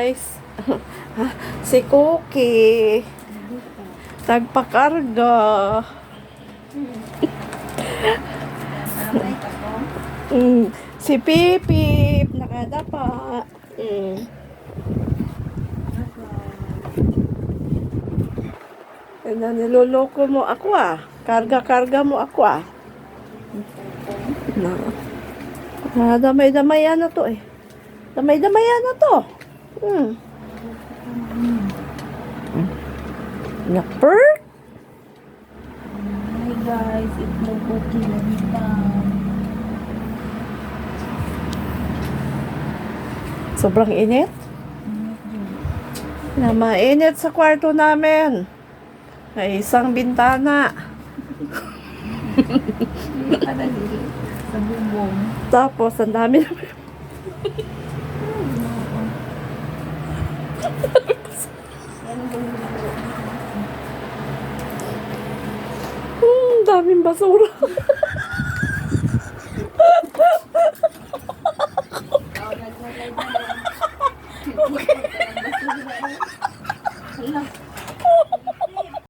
guys. Si Cookie. Tagpakarga. Si Pipip. Nakadapa. Niloloko mo ako ah. Karga-karga mo ako ah. Damay-damayan na to eh. Damay-damayan na to. Napper? Hi guys, itlog cookie lang daw. Sobrang init? Na mainit sa kwarto namin. May isang bintana. Sa bubong. Tapos, ang dami na. Daming basura. Okay.